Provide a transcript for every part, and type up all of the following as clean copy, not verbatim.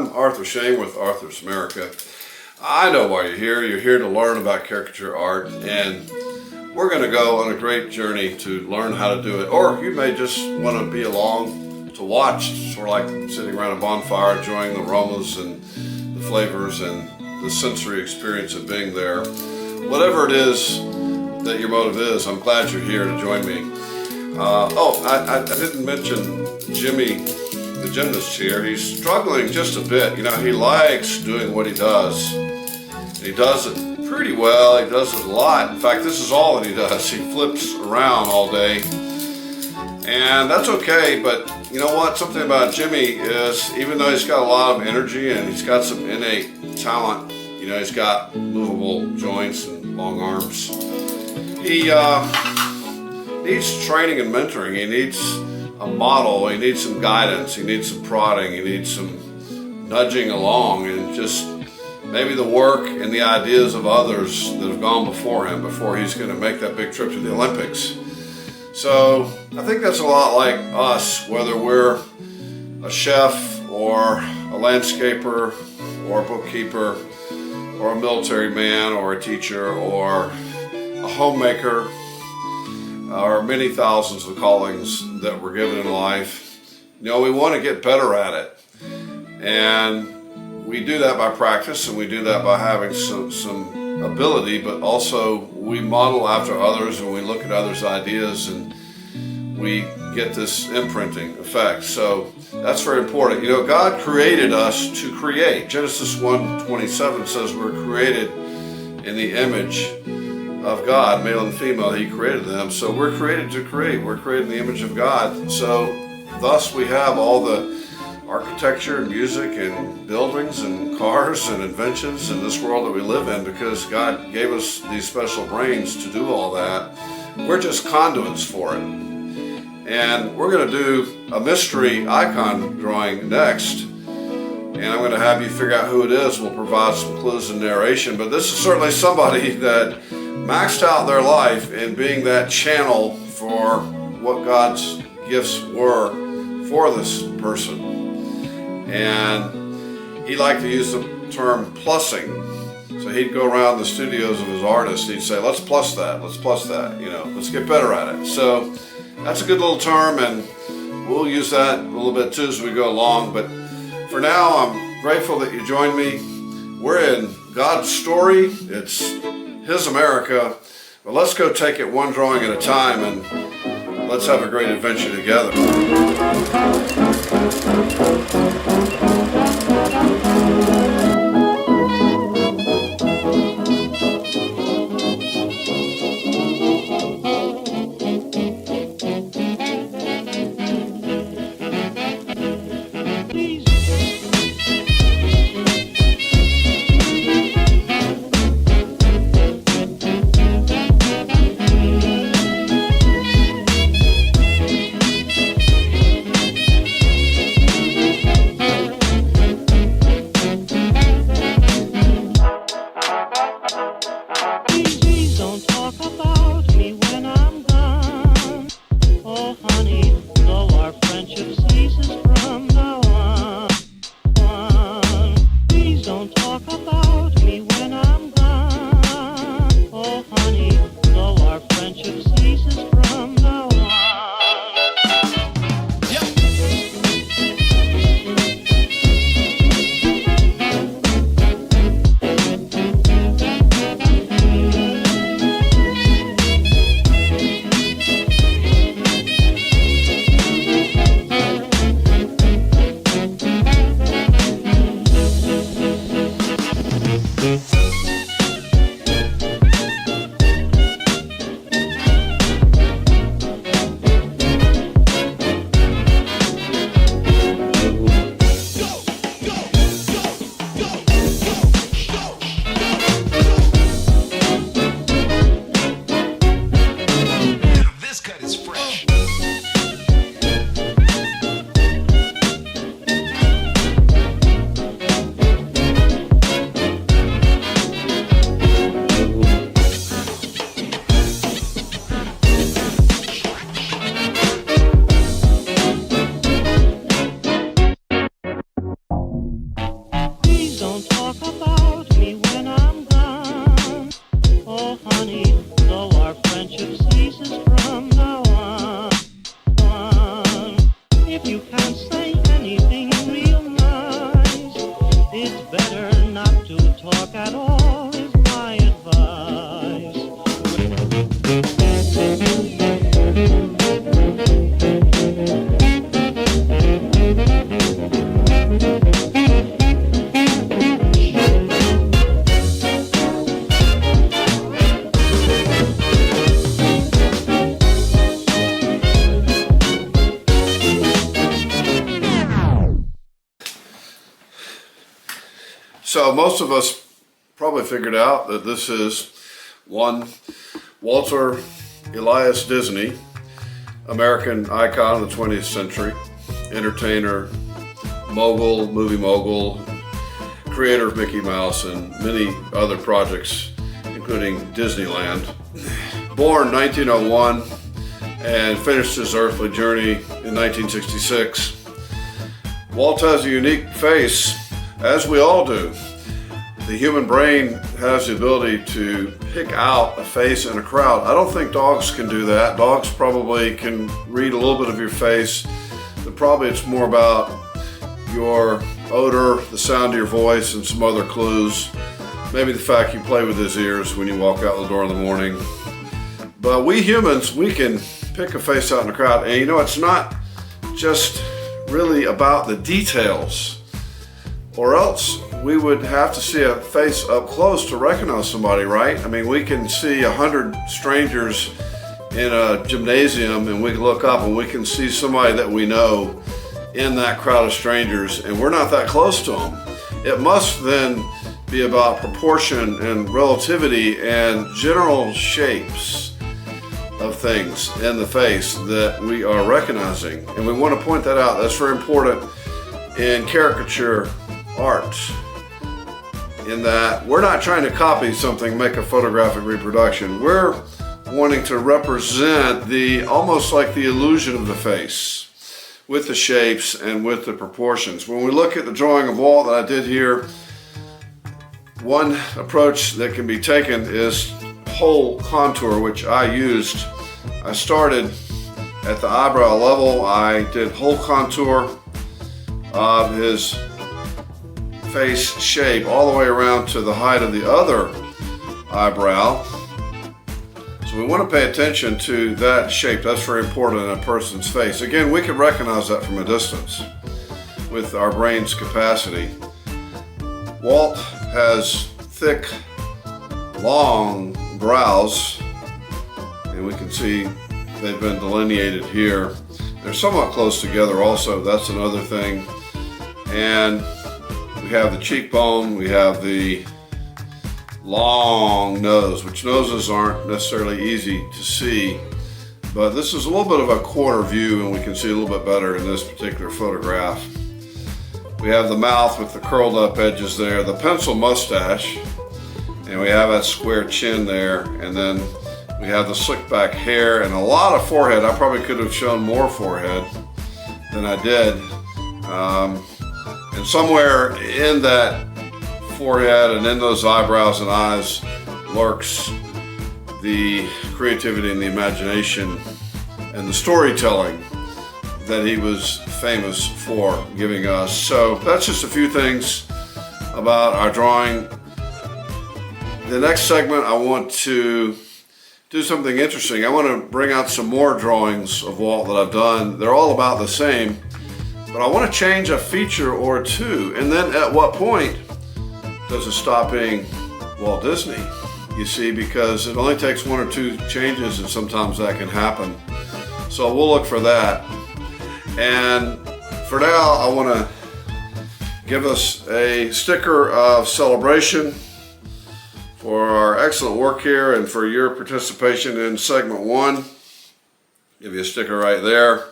I'm Arthur Shane with Arthur's America. I know why you're here. You're here to learn about caricature art, and we're going to go on a great journey to learn how to do it. Or you may just want to be along to watch, sort of like sitting around a bonfire, enjoying the aromas and the flavors and the sensory experience of being there. Whatever it is that your motive is, I'm glad you're here to join me. I didn't mention Jimmy, the gymnast here. He's struggling just a bit. You know, he likes doing what he does. He does it pretty well. He does it a lot. In fact, this is all that he does. He flips around all day. And that's okay, but you know what? Something about Jimmy is, even though he's got a lot of energy and he's got some innate talent, you know, he's got movable joints and long arms. He needs training and mentoring. He needs a model. He needs some guidance. He needs some prodding. He needs some nudging along, and just maybe the work and the ideas of others that have gone before him before he's going to make that big trip to the Olympics. So I think that's a lot like us, whether we're a chef or a landscaper or a bookkeeper or a military man or a teacher or a homemaker, or many thousands of callings that we're given in life. You know, we want to get better at it. And we do that by practice, and we do that by having some ability, but also we model after others, and we look at others' ideas, and we get this imprinting effect. So that's very important. You know, God created us to create. Genesis 1:27 says we're created in the image of God, male and female. He created them. So we're created to create. We're created in the image of God. So thus we have all the architecture and music and buildings and cars and inventions in this world that we live in, because God gave us these special brains to do all that. We're just conduits for it. And we're going to do a mystery icon drawing next. And I'm going to have you figure out who it is. We'll provide some clues and narration. But this is certainly somebody that maxed out their life in being that channel for what God's gifts were for this person. And he liked to use the term plussing. So he'd go around the studios of his artists. He'd say, let's plus that, you know, let's get better at it. So that's a good little term, and we'll use that a little bit too as we go along. But for now, I'm grateful that you joined me. We're in God's story. It's His America. But let's go take it one drawing at a time, and let's have a great adventure together. don't talk about me when I'm gone. Oh, honey, though our friendship ceases from now on. If you can't say anything real nice, it's better not to talk at all, is my advice. So most of us probably figured out that this is one Walter Elias Disney, American icon of the 20th century, entertainer, mogul, movie mogul, creator of Mickey Mouse and many other projects, including Disneyland. Born 1901 and finished his earthly journey in 1966. Walt has a unique face, as we all do. The human brain has the ability to pick out a face in a crowd. I don't think dogs can do that. Dogs probably can read a little bit of your face, but probably it's more about your odor, the sound of your voice, and some other clues. Maybe the fact you play with his ears when you walk out the door in the morning. But we humans, we can pick a face out in a crowd, and you know, it's not just really about the details, or else we would have to see a face up close to recognize somebody, right? I mean, we can see 100 strangers in a gymnasium and we can look up and we can see somebody that we know in that crowd of strangers, and we're not that close to them. It must then be about proportion and relativity and general shapes of things in the face that we are recognizing. And we want to point that out. That's very important in caricature art, in that we're not trying to copy something, make a photographic reproduction. We're wanting to represent the almost like the illusion of the face with the shapes and with the proportions. When we look at the drawing of Walt that I did here, one approach that can be taken is whole contour, which I used. I started at the eyebrow level. I did whole contour of his face shape all the way around to the height of the other eyebrow. So we want to pay attention to that shape. That's very important in a person's face. Again, we can recognize that from a distance with our brain's capacity. Walt has thick, long brows, and we can see they've been delineated here. They're somewhat close together also, that's another thing. And we have the cheekbone, we have the long nose, which noses aren't necessarily easy to see, but this is a little bit of a quarter view and we can see a little bit better in this particular photograph. We have the mouth with the curled up edges there, the pencil mustache, and we have that square chin there, and then we have the slick back hair and a lot of forehead. I probably could have shown more forehead than I did. And somewhere in that forehead and in those eyebrows and eyes lurks the creativity and the imagination and the storytelling that he was famous for giving us. So that's just a few things about our drawing. The next segment, I want to do something interesting. I want to bring out some more drawings of Walt that I've done. They're all about the same, but I want to change a feature or two. And then at what point does it stop being Walt Disney? You see, because it only takes one or two changes and sometimes that can happen. So we'll look for that. And for now, I want to give us a sticker of celebration for our excellent work here and for your participation in segment 1. Give you a sticker right there.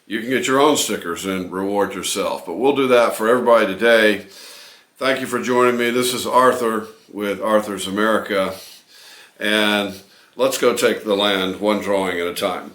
You can get your own stickers and reward yourself, but we'll do that for everybody today. Thank you for joining me. This is Arthur with Arthur's America, and let's go take the land one drawing at a time.